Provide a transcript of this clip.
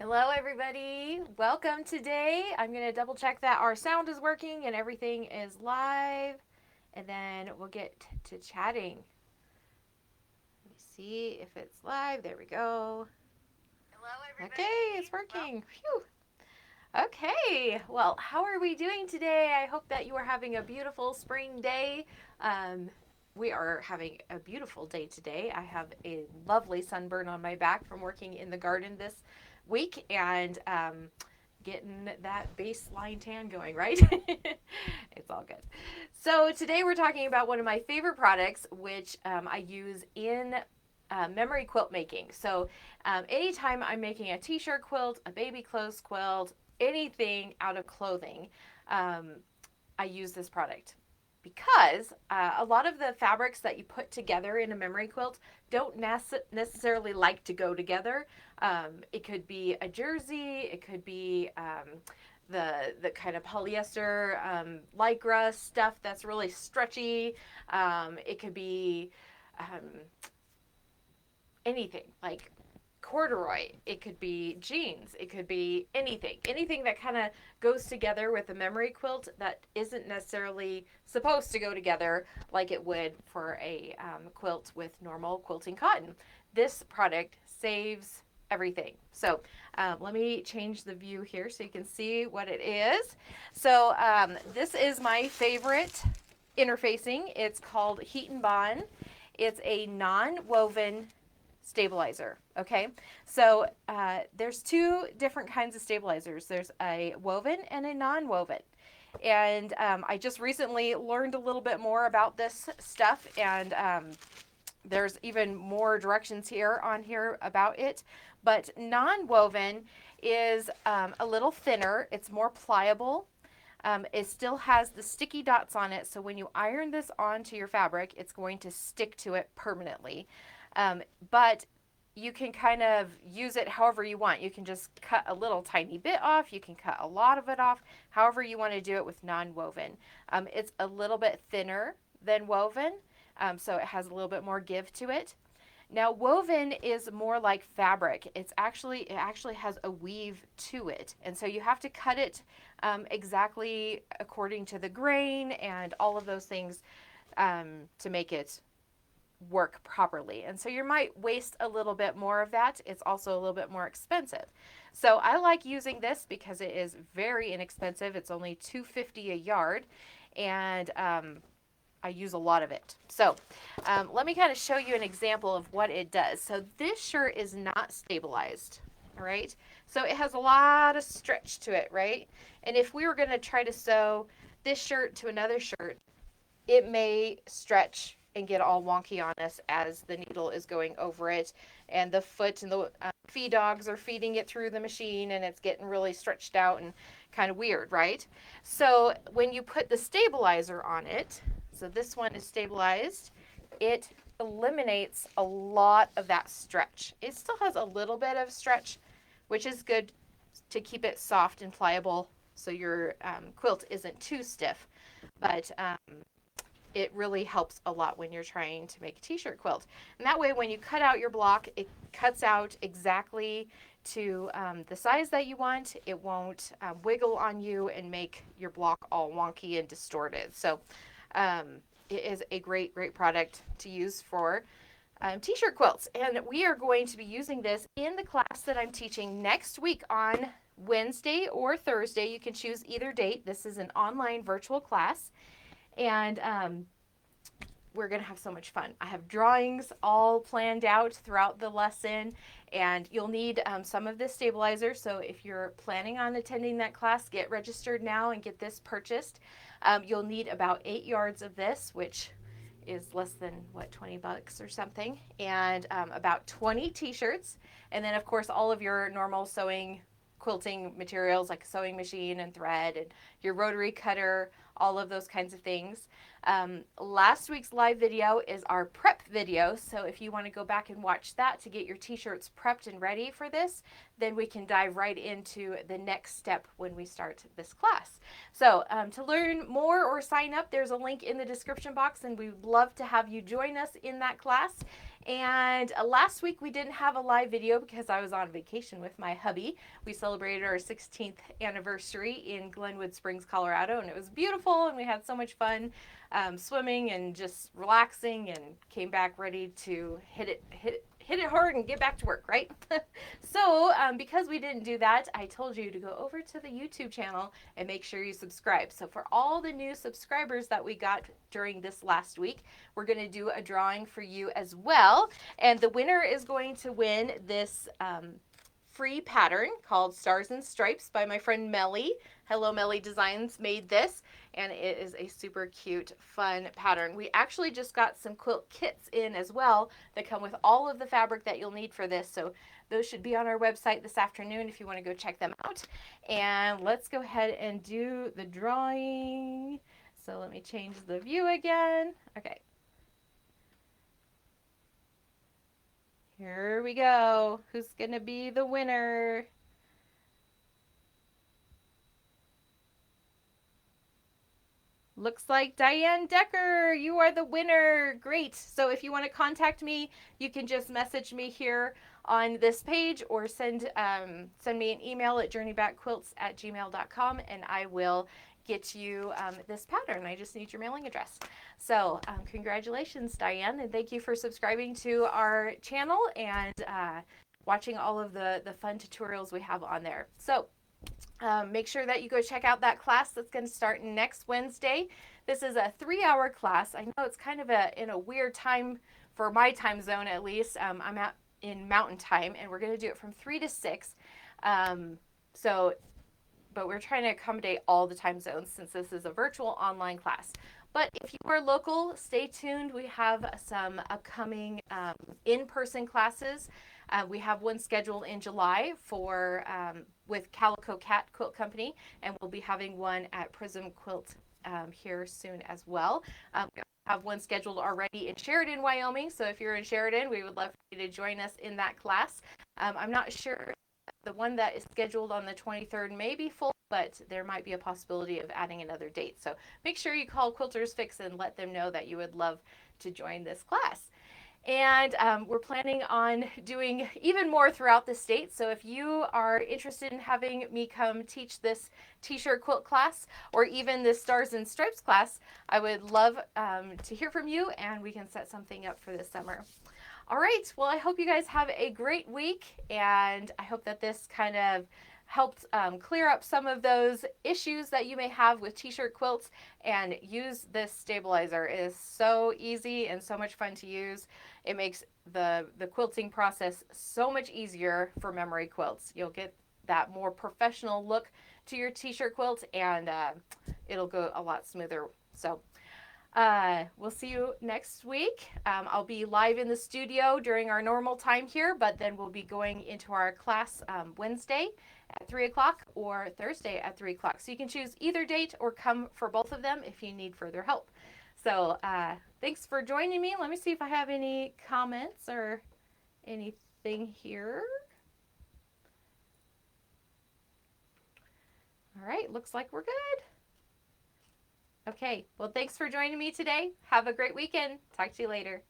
Hello everybody, welcome today. I'm going to double check that our sound is working and everything is live, and then we'll get to chatting. Let me see if it's live. There we go. Hello, everybody. Okay, it's working. Phew. Okay, well, how are we doing today? I hope that you are having a beautiful spring day. Um, we are having a beautiful day today. I have a lovely sunburn on my back from working in the garden this week and getting that baseline tan going, right? It's all good. So, today we're talking about one of my favorite products, which I use in memory quilt making. So, anytime I'm making a t shirt quilt, a baby clothes quilt, anything out of clothing, um, I use this product because a lot of the fabrics that you put together in a memory quilt don't necessarily like to go together. It could be a jersey, it could be the kind of polyester lycra stuff that's really stretchy. It could be um, anything like corduroy, it could be jeans, it could be anything that kind of goes together with a memory quilt that isn't necessarily supposed to go together like it would for a quilt with normal quilting cotton. This product saves everything. So let me change the view here so you can see what it is. So this is my favorite interfacing. It's called Heat and Bond. It's a non-woven stabilizer. Okay, so there's two different kinds of stabilizers. There's a woven and a non-woven, and I just recently learned a little bit more about this stuff, and there's even more directions here about it. But non-woven is a little thinner. It's more pliable. It still has the sticky dots on it, so when you iron this onto your fabric, it's going to stick to it permanently. But you can kind of use it however you want. You can just cut a little tiny bit off. You can cut a lot of it off, however you want to do it with non-woven. It's a little bit thinner than woven, so it has a little bit more give to it. Now, woven is more like fabric. It actually has a weave to it, and so you have to cut it exactly according to the grain and all of those things to make it work properly. And so you might waste a little bit more of that. It's also a little bit more expensive. So I like using this because it is very inexpensive. It's only $2.50 a yard, and I use a lot of it. So let me kind of show you an example of what it does. So this shirt is not stabilized. All right. So it has a lot of stretch to it, right? And if we were going to try to sew this shirt to another shirt, it may stretch and get all wonky on us as the needle is going over it, and the foot and the feed dogs are feeding it through the machine, and it's getting really stretched out and kind of weird, right? So when you put the stabilizer on it, so this one is stabilized, it eliminates a lot of that stretch. It still has a little bit of stretch, which is good to keep it soft and pliable so your quilt isn't too stiff. But it really helps a lot when you're trying to make a t-shirt quilt. And that way, when you cut out your block, it cuts out exactly to the size that you want. It won't wiggle on you and make your block all wonky and distorted. So it is a great product to use for t-shirt quilts. And we are going to be using this in the class that I'm teaching next week on Wednesday or Thursday. You can choose either date. This is an online virtual class, and we're going to have so much fun. I have drawings all planned out throughout the lesson, and you'll need some of this stabilizer. So if you're planning on attending that class, get registered now and get this purchased. You'll need about 8 yards of this, which is less than, what, $20 or something, and about 20 t-shirts, and then of course all of your normal sewing quilting materials like a sewing machine and thread and your rotary cutter, all of those kinds of things. Last week's live video is our prep video, so if you want to go back and watch that to get your t-shirts prepped and ready for this, then we can dive right into the next step when we start this class. So to learn more or sign up, there's a link in the description box, and we'd love to have you join us in that class. And last week we didn't have a live video because I was on vacation with my hubby. We celebrated our 16th anniversary in Glenwood Springs, Colorado, and it was beautiful, and we had so much fun swimming and just relaxing, and came back ready to hit it hard and get back to work, right? So, because we didn't do that, I told you to go over to the YouTube channel and make sure you subscribe. So, for all the new subscribers that we got during this last week, we're going to do a drawing for you as well. And the winner is going to win this free pattern called Stars and Stripes by my friend Melly. Hello Melly Designs made this, and it is a super cute, fun pattern. We actually just got some quilt kits in as well that come with all of the fabric that you'll need for this. So those should be on our website this afternoon if you want to go check them out. And let's go ahead and do the drawing. So let me change the view again. Okay. Here we go. Who's going to be the winner? Looks like Diane Decker, you are the winner. Great. So if you want to contact me, you can just message me here on this page or send me an email at journeybackquilts@gmail.com, and I will get you this pattern. I just need your mailing address. So congratulations, Diane, and thank you for subscribing to our channel and watching all of the fun tutorials we have on there. So make sure that you go check out that class that's going to start next Wednesday. This is a 3-hour class. I know it's kind of in a weird time for my time zone, at least. I'm out in Mountain Time, and we're going to do it from 3 to 6. But we're trying to accommodate all the time zones since this is a virtual online class. But if you are local, stay tuned. We have some upcoming in-person classes. We have one scheduled in July for with Calico Cat Quilt Company, and we'll be having one at Prism Quilt here soon as well. We have one scheduled already in Sheridan, Wyoming. So if you're in Sheridan, we would love for you to join us in that class. I'm not sure. The one that is scheduled on the 23rd may be full, but there might be a possibility of adding another date. So make sure you call Quilters Fix and let them know that you would love to join this class. And we're planning on doing even more throughout the state. So if you are interested in having me come teach this t-shirt quilt class or even this Stars and Stripes class, I would love to hear from you, and we can set something up for this summer. All right. Well, I hope you guys have a great week, and I hope that this kind of helped clear up some of those issues that you may have with t-shirt quilts, and use this stabilizer. It is so easy and so much fun to use. It makes the quilting process so much easier for memory quilts. You'll get that more professional look to your t-shirt quilt, and it'll go a lot smoother. So we'll see you next week. I'll be live in the studio during our normal time here, but then we'll be going into our class Wednesday at 3 o'clock or Thursday at 3 o'clock. So you can choose either date or come for both of them if you need further help. So thanks for joining me. Let me see if I have any comments or anything here. All right, looks like we're good. Okay, well, thanks for joining me today. Have a great weekend. Talk to you later.